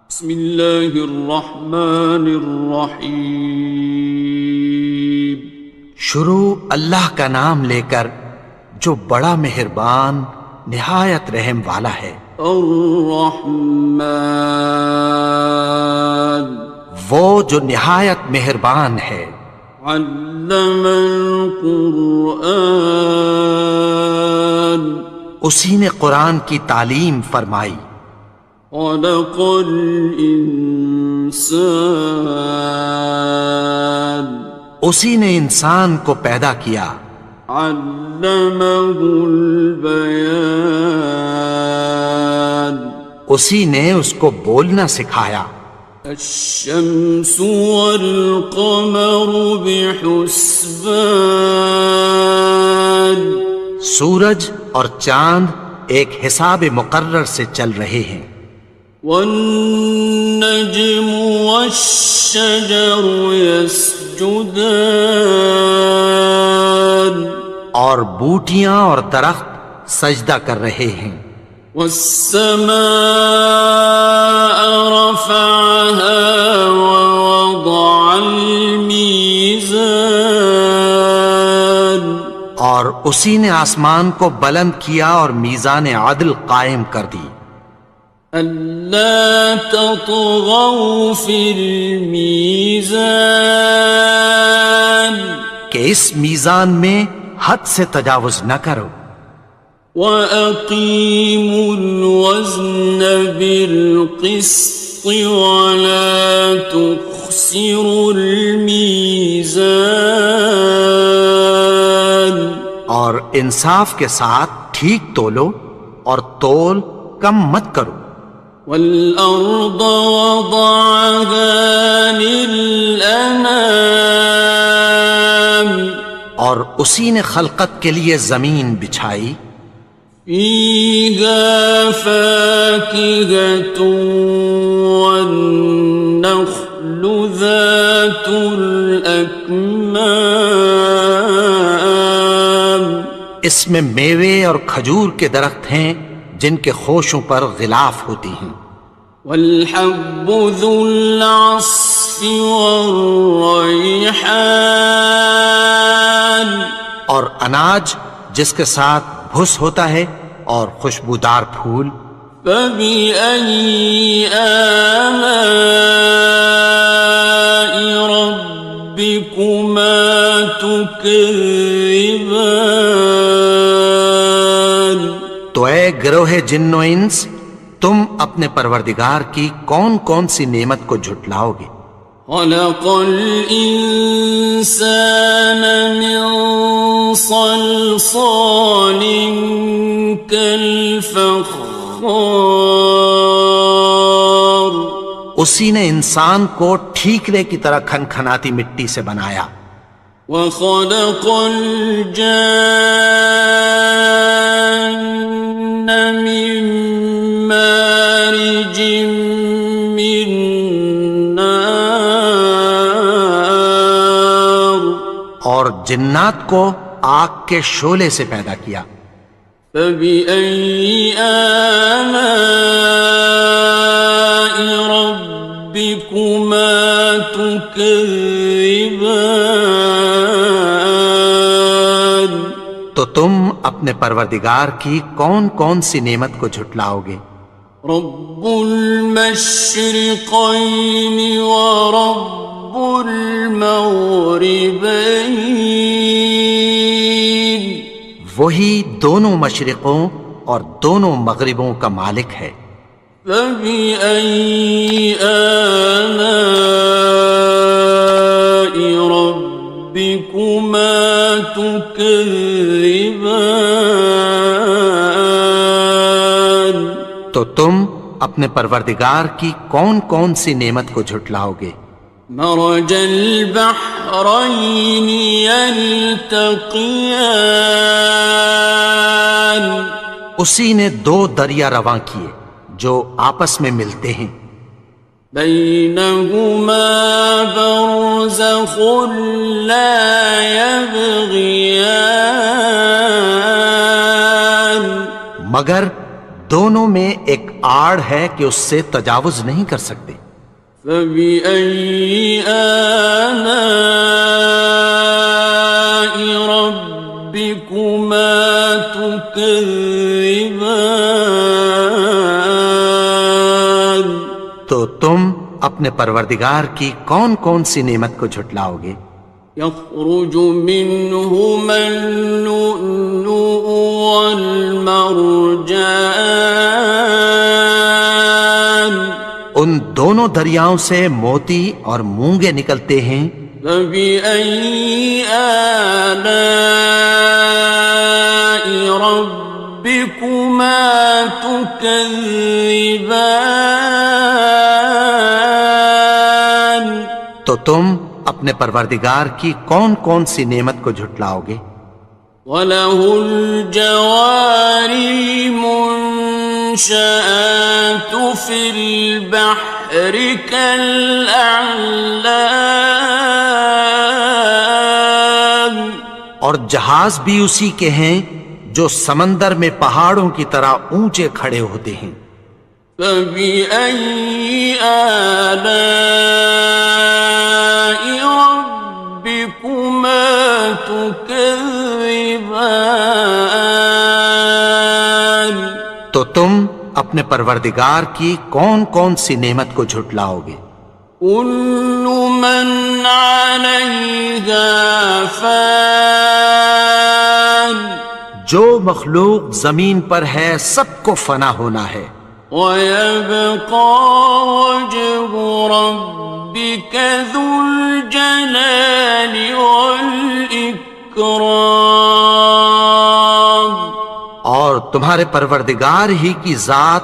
بسم اللہ الرحمن الرحیم۔ شروع اللہ کا نام لے کر جو بڑا مہربان نہایت رحم والا ہے۔ الرحمن، وہ جو نہایت مہربان ہے۔ علم القرآن، اسی نے قرآن کی تعلیم فرمائی۔ خلق الانسان، اسی نے انسان کو پیدا کیا۔ علمہ البیان، اسی نے اس کو بولنا سکھایا۔ الشمس والقمر بحسبان، سورج اور چاند ایک حساب مقرر سے چل رہے ہیں۔ والنجم والشجر يسجدان، اور بوٹیاں اور درخت سجدہ کر رہے ہیں۔ والسماء رفعها ووضع الميزان، اور اسی نے آسمان کو بلند کیا اور میزان عدل قائم کر دی۔ ألا تطغوا في الميزان، کہ اس میزان میں حد سے تجاوز نہ کرو۔ وَأَقِيمُوا الْوَزْنَ بِالْقِسْطِ وَلَا تُخْسِرُوا الْمِيزَانَ، اور انصاف کے ساتھ ٹھیک تولو اور تول کم مت کرو۔ وَالْأَرْضَ وَضَعَهَا لِلْأَنَامِ، اور اسی نے خلقت کے لیے زمین بچھائی۔ فِيهَا فَاكِهَةٌ وَالنَّخْلُ ذَاتُ الْأَكْمَامِ، اس میں میوے اور کھجور کے درخت ہیں جن کے خوشوں پر غلاف ہوتی ہیں۔ وَالْحَبُّ ذُو الْعَصْفِ وَالرَّيْحَانِ، اور اناج جس کے ساتھ بھس ہوتا ہے اور خوشبودار پھول۔ فَبِأَيِّ آلَاءِ رَبِّكُمَا تُكَذِّبَانِ، تو اے گروہ جن و انس، تم اپنے پروردگار کی کون کون سی نعمت کو جھٹلاؤ گے؟ خَلَقَ الْإِنسَانَ مِنْ صَلْصَالٍ كَالْفَخَّارِ، اسی نے انسان کو ٹھیکرے کی طرح کھنکھناتی مٹی سے بنایا۔ وَخَلَقَ الْجَانَّ مِن مَّارِجٍ مِّن نَّارٍ، اور جنات کو آگ کے شعلے سے پیدا کیا۔ فَبِأَيِّ آلَاءِ رَبِّكُمَا تُكَذِّبَانِ، تو تم اپنے پروردگار کی کون کون سی نعمت کو جھٹلاؤ گے؟ رب المشرقین ورب المغربین، وہی دونوں مشرقوں اور دونوں مغربوں کا مالک ہے۔ فَبِأَيِّ آلَاءِ رَبِّكُمَا تُكَذِّبَانِ، تو تم اپنے پروردگار کی کون کون سی نعمت کو جھٹلاؤ گے؟ مرج البحرین یلتقیان، اسی نے دو دریا رواں کیے جو آپس میں ملتے ہیں۔ بینہما برزخ لا یبغیان، مگر دونوں میں ایک آڑ ہے کہ اس سے تجاوز نہیں کر سکتے۔ فبأي آلاء ربكما تكذبان؟ تو تم اپنے پروردگار کی کون کون سی نعمت کو جھٹلاؤ گے؟ يخرج منهما اللؤلؤ والمرجان، ان دونوں دریاؤں سے موتی اور مونگے نکلتے ہیں۔ فبأي آلاء ربكما تكذبان؟ تو تم اپنے پروردگار کی کون کون سی نعمت کو جھٹلاؤ گے؟ وَلَهُ الْجَوَارِ الْمُنشَآتُ فِي الْبَحْرِ كَالْأَعْلَامِ، اور جہاز بھی اسی کے ہیں جو سمندر میں پہاڑوں کی طرح اونچے کھڑے ہوتے ہیں۔ فَبِأَيِّ آلَاءِ رَبِّكُمَا تُكَذِّبَانِ؟ تو تم اپنے پروردگار کی کون کون سی نعمت کو جھٹلاؤ گے؟ كُلُّ مَنْ عَلَيْهَا فَانٍ، جو مخلوق زمین پر ہے سب کو فنا ہونا ہے۔ وَيَبْقَى وَجْهُ رَبِّكَ ذُو الْجَلَالِ وَالْإِكْرَامِ، اور تمہارے پروردگار ہی کی ذات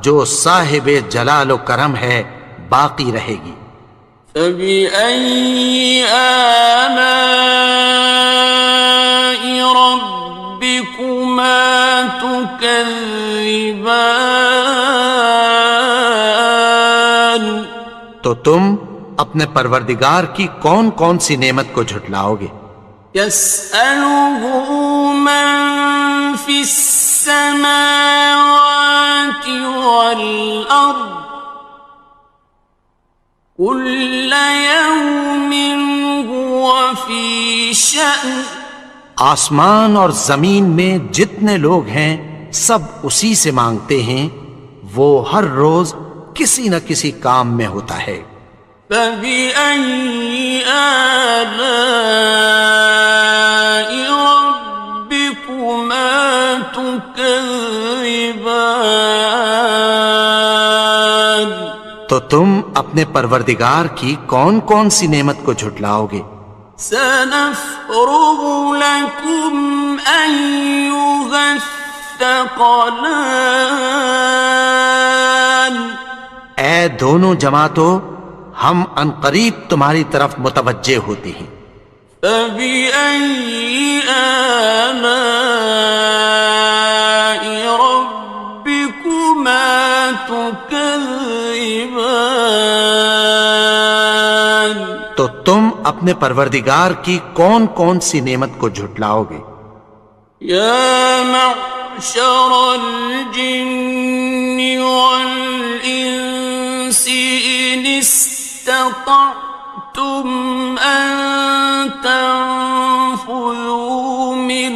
جو صاحب جلال و کرم ہے باقی رہے گی۔ فَبِأَيِّ آلَاءِ رَبِّكُمَا تُكَذِّبَانِ؟ تو تم اپنے پروردگار کی کون کون سی نعمت کو جھٹلاؤ گے؟ يَسْأَلُهُ مَن فِي السَّمَاوَاتِ وَالْأَرْضِ كُلَّ يَوْمٍ هُوَ فِي شَأْنٍ، آسمان اور زمین میں جتنے لوگ ہیں سب اسی سے مانگتے ہیں، وہ ہر روز کسی نہ کسی کام میں ہوتا ہے۔ فَبِأَيِّ آلَاءِ رَبِّكُمَا تُكَذِّبَانِ؟ تو تم اپنے پروردگار کی کون کون سی نعمت کو جھٹلاؤ گے؟ سَنَفْرُغُ لَكُمْ أَيُّهَ الثَّقَلَانِ، اے دونوں جماعتوں، ہم عنقریب تمہاری طرف متوجہ ہوتے ہیں۔ فَبِأَيِّ آلَاءِ رَبِّكُمَا تُكَذِّبَانِ؟ تو تم اپنے پروردگار کی کون کون سی نعمت کو جھٹلاؤ گے؟ يَا مَعْشَرَ الْجِنِّ وَالْإِنسِ إِنِ اسْتَطَعْتُمْ أَن تَنفُذُوا مِنْ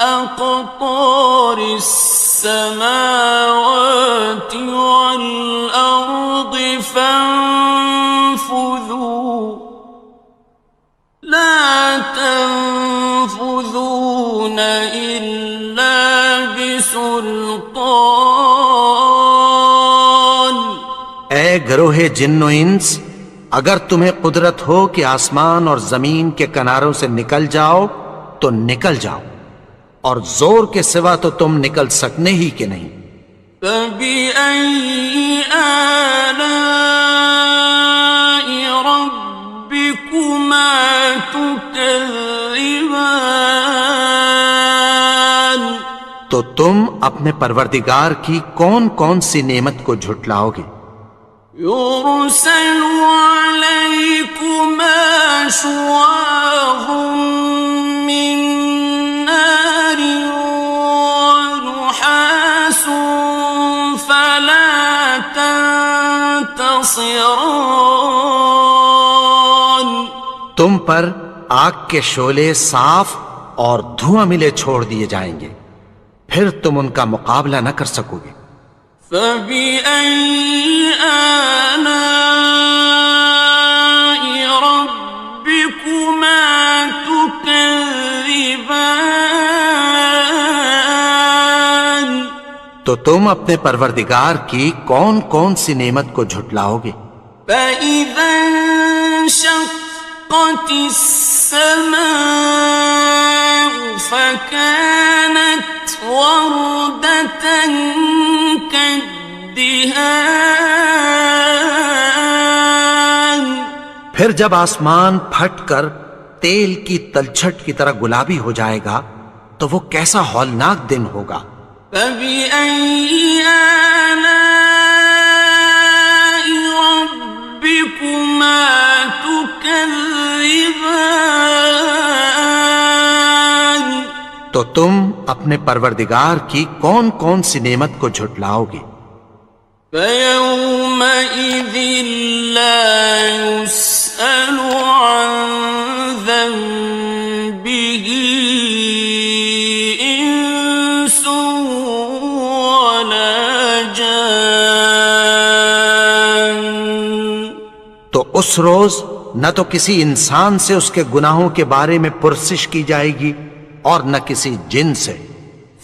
أَقْطَارِ السَّمَاوَاتِ وَالْأَرْضِ فَانفُذُوا، لَا تَنفُذُونَ إِلَّا بِسُلْطَانٍ۔ اے گروہ جن و انس، اگر تمہیں قدرت ہو کہ آسمان اور زمین کے کناروں سے نکل جاؤ تو نکل جاؤ، اور زور کے سوا تو تم نکل سکنے ہی کہ نہیں۔ فَبِأَيِّ آلَاءِ رَبِّكُمَا تُكَذِّبَانِ؟ تو تم اپنے پروردگار کی کون کون سی نعمت کو جھٹلاؤ گے؟ يُرْسَلُ عَلَيْكُمَا شُوَاظٌ مِّن نَّارٍ وَنُحَاسٌ خاصران. تم پر آگ کے شعلے صاف اور دھواں ملے چھوڑ دیے جائیں گے، پھر تم ان کا مقابلہ نہ کر سکو گے۔ فبأي آلاء ربكما تكذبان. تو تم اپنے پروردگار کی کون کون سی نعمت کو جھٹلاؤ گے؟ فإذا انشقت السماء فكانت وردة كالدهان. پھر جب آسمان پھٹ کر تیل کی تلچھٹ کی طرح گلابی ہو جائے گا تو وہ کیسا ہولناک دن ہوگا۔ فبأي آلاء ربكما تكذبان. تو تم اپنے پروردگار کی کون کون سی نعمت کو جھٹلاؤ گے؟ فيومئذ لا يسأل عن ذنبه إنس ولا جان. تو اس روز نہ تو کسی انسان سے اس کے گناہوں کے بارے میں پرسش کی جائے گی اور نہ کسی جن سے۔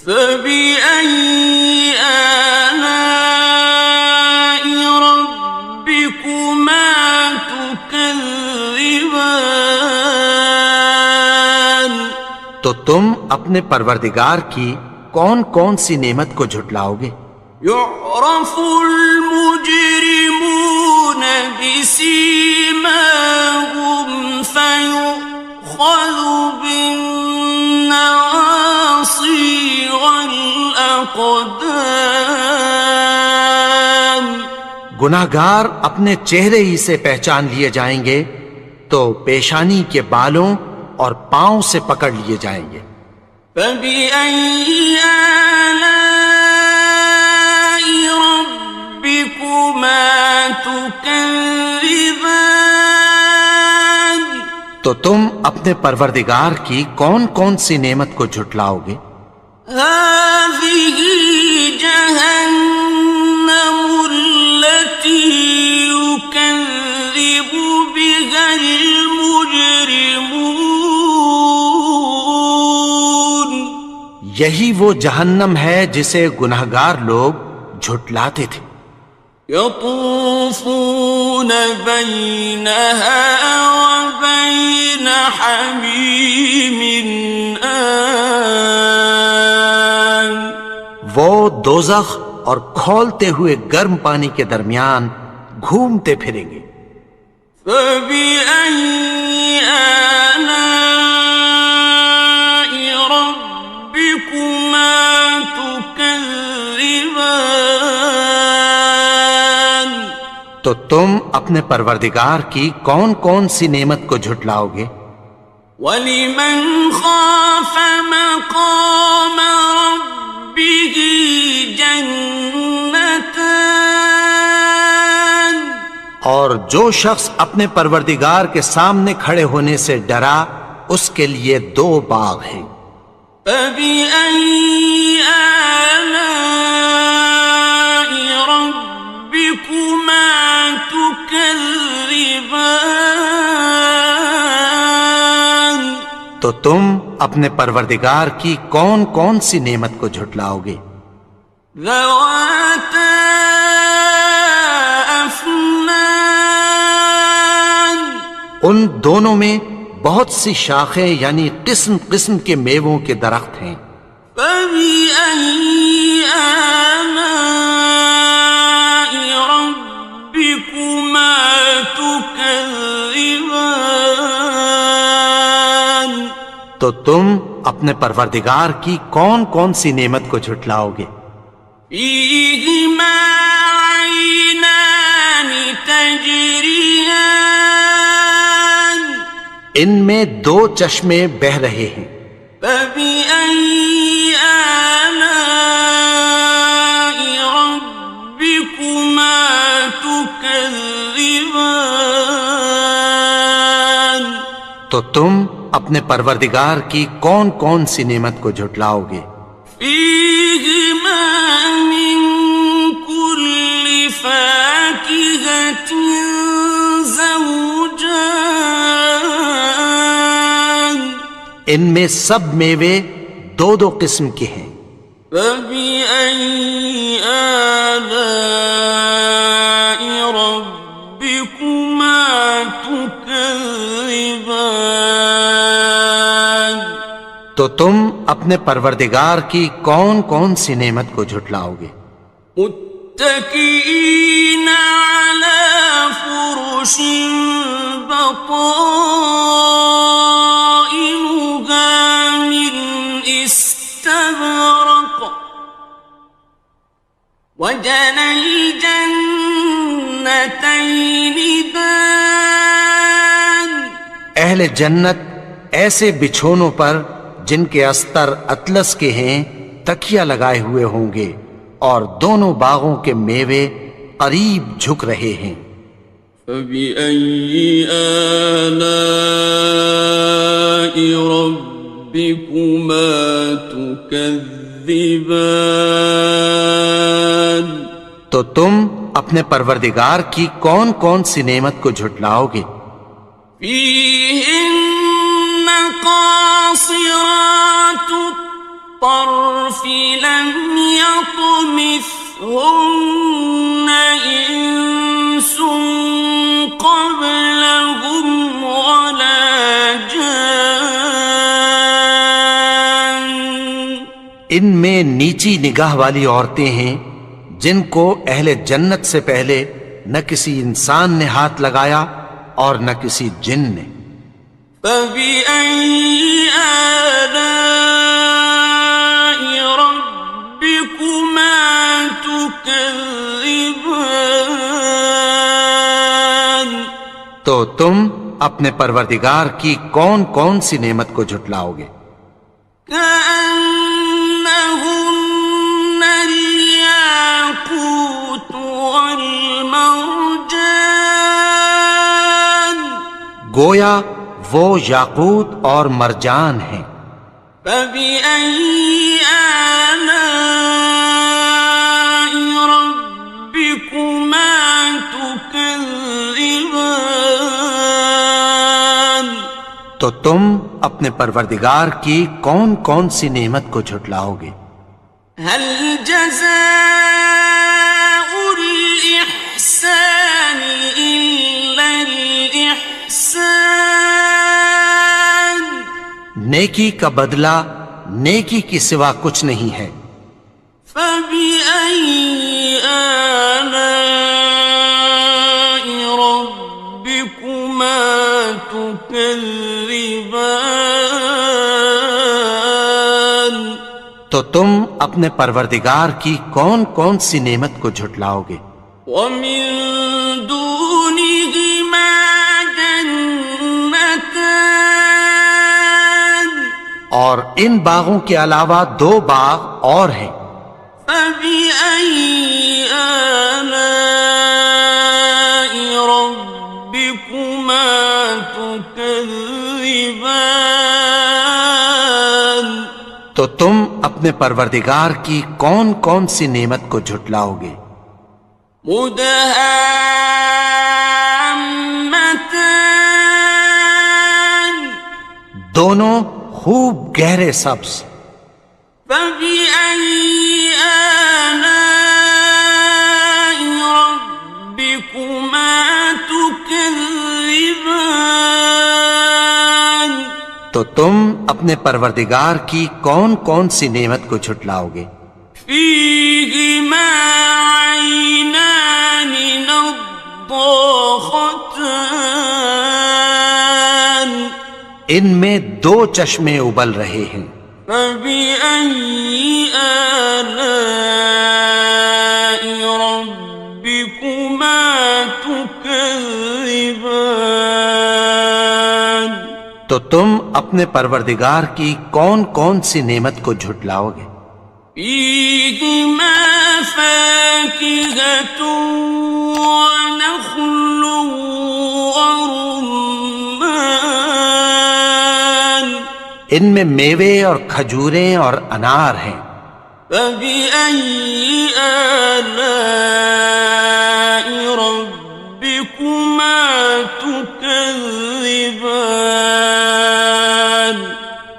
فبأي آلاء ربكما تكذبان. تو تم اپنے پروردگار کی کون کون سی نعمت کو جھٹلاؤ گے؟ يعرف المجرمون بسيماهم فيؤخذ بالنواصي والأقدام. گناہگار اپنے چہرے ہی سے پہچان لیے جائیں گے تو پیشانی کے بالوں اور پاؤں سے پکڑ لیے جائیں گے۔ فبأي آلاء ربكما تكذبان. تو تم اپنے پروردگار کی کون کون سی نعمت کو جھٹلاؤ گے؟ هذه جهنم التي يكذب بها المجرمون. یہی وہ جہنم ہے جسے گناہگار لوگ جھٹلاتے تھے۔ يطوفون بينها وبين حميم آن. وہ دوزخ اور کھولتے ہوئے گرم پانی کے درمیان گھومتے پھریں گے۔ فبأي آلاء ربكما تكذبان. تو تم اپنے پروردگار کی کون کون سی نعمت کو جھٹلاؤ گے؟ وَلِمَنْ خَافَ مَقَامَ رَبِّهِ جَنَّتَانِ. اور جو شخص اپنے پروردگار کے سامنے کھڑے ہونے سے ڈرا اس کے لیے دو باغ ہیں۔ فَبِأَيِّ آلَاءِ رَبِّكُمَا تُكَذِّبَانِ. تو تم اپنے پروردگار کی کون کون سی نعمت کو جھٹلاؤ گے؟ ذَوَاتَا أَفْنَانٍ. ان دونوں میں بہت سی شاخیں یعنی قسم قسم کے میووں کے درخت ہیں۔ فَبِأَيِّ آلَاءِ رَبِّكُمَا تُكَذِّبَانِ. تو تم اپنے پروردگار کی کون کون سی نعمت کو جھٹلاؤ گے؟ فِيهِمَا عَيْنَانِ تَجْرِيَانِ. ان میں دو چشمے بہہ رہے ہیں۔ فَبِأَيِّ آلَاءِ رَبِّكُمَا تُكَذِّبَانِ. تكذبان تو تم اپنے پروردگار کی کون کون سی نعمت کو جھٹلاؤ گے؟ فيهما من كل فاكهة زوجان ان میں سب میوے دو دو قسم کے ہیں۔ فبأي آلاء ربكما تكذبان تو تم اپنے پروردگار کی کون کون سی نعمت کو جھٹلاؤ گے؟ متكئين على فرش بطائنها من استبرق وجنى الجنتين دان اہل جنت ایسے بچھونوں پر جن کے استر اطلس کے ہیں تکیہ لگائے ہوئے ہوں گے اور دونوں باغوں کے میوے قریب جھک رہے ہیں۔ فبأي آلاء ربكما تكذبان تو تم اپنے پروردگار کی کون کون سی نعمت کو جھٹلاؤ گے؟ فيهن قاصرات الطرف لم يطمثهن إنس قبلهم ولا جان ان میں نیچی نگاہ والی عورتیں ہیں جن کو اہل جنت سے پہلے نہ کسی انسان نے ہاتھ لگایا اور نہ کسی جن نے۔ فبأي آلاء ربكما تكذبان تو تم اپنے پروردگار کی کون کون سی نعمت کو جھٹلاؤ گے؟ كأنهن الياقوت والمرجان گویا وہ یاقوت اور مرجان ہیں۔ فبأي آلاء ربكما تكذبان تو تم اپنے پروردگار کی کون کون سی نعمت کو جھٹلاؤ گے؟ هل جزاء الإحسان إلا الإحسان نیکی کا بدلہ نیکی کی سوا کچھ نہیں ہے۔ فبأي آلاء ربكما تكذبان تو تم اپنے پروردگار کی کون کون سی نعمت کو جھٹلاؤ گے؟ ومن دونهما جنتان اور ان باغوں کے علاوہ دو باغ اور ہیں۔ فبأي آلاء ربكما تكذبان تو تم اپنے پروردگار کی کون کون سی نعمت کو جھٹلاؤ گے؟ مدهامتان دونوں خوب گہرے سبز۔ فبأي آلاء ربكما تكذبان تو تم اپنے پروردگار کی کون کون سی نعمت کو جھٹلاؤ گے؟ فيهما عينان نضاختان ان میں دو چشمے ابل رہے ہیں۔ فبأي آلاء ربكما تكذبان تو تم اپنے پروردگار کی کون کون سی نعمت کو جھٹلاؤ گے؟ فيهما فاكهة ونخل ورمان ان میں میوے اور کھجوریں اور انار ہیں. فبأي آلاء ربكما تكذبان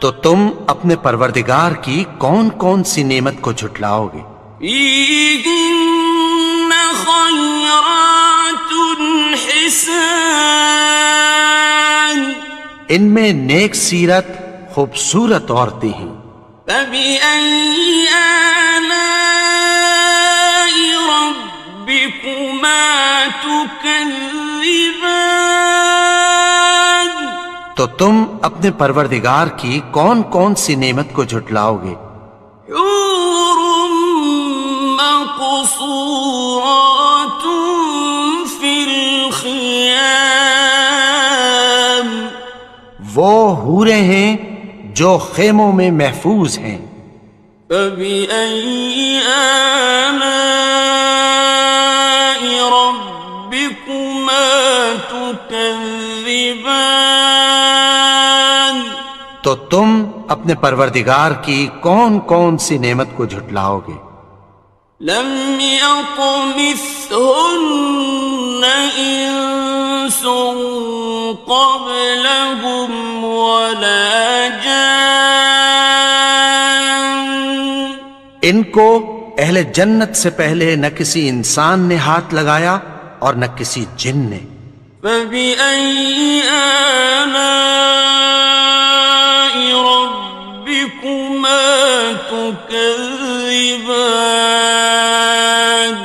تو تم اپنے پروردگار کی کون کون سی نعمت کو جھٹلاؤ گے؟ فيهن خيرات حسان ان میں نیک سیرت خوبصورت عورتیں ہیں. فبأي آلاء ربكما تكذبان تو تم اپنے پروردگار کی کون کون سی نعمت کو جھٹلاؤ گے؟ حور مقصورات في الخيام وہ حوریں ہیں جو خیموں میں محفوظ ہیں. فبأي آلاء ربكما تكذبان تو تم اپنے پروردگار کی کون کون سی نعمت کو جھٹلاؤ گے؟ لم يطمثهن إنس قبلهم ولا جان ان کو اہل جنت سے پہلے نہ کسی انسان نے ہاتھ لگایا اور نہ کسی جن نے. فبأي آلاء ربكما تكذبان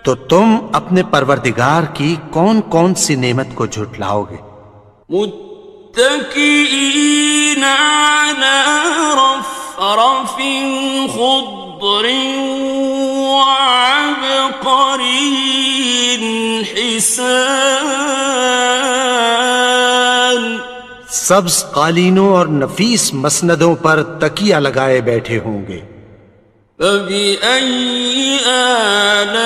تو تم اپنے پروردگار کی کون کون سی نعمت کو جھٹلاؤ گے؟ متكئين على رفرف خضر وعبقري حسان سبز قالینوں اور نفیس مسندوں پر تکیہ لگائے بیٹھے ہوں گے. فبأي آلاء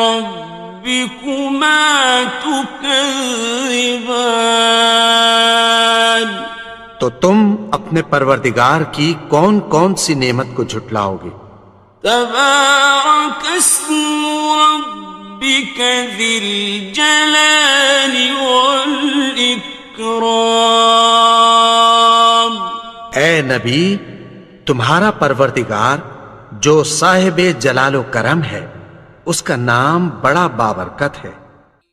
ربكما تكذبان تو تم اپنے پروردگار کی کون کون سی نعمت کو جھٹلاؤ گے؟ تبارك اسم ربك ذي الجلال والإكرام اے نبی، تمہارا پروردگار جو صاحب جلال و کرم ہے، اس کا نام بڑا بابرکت ہے.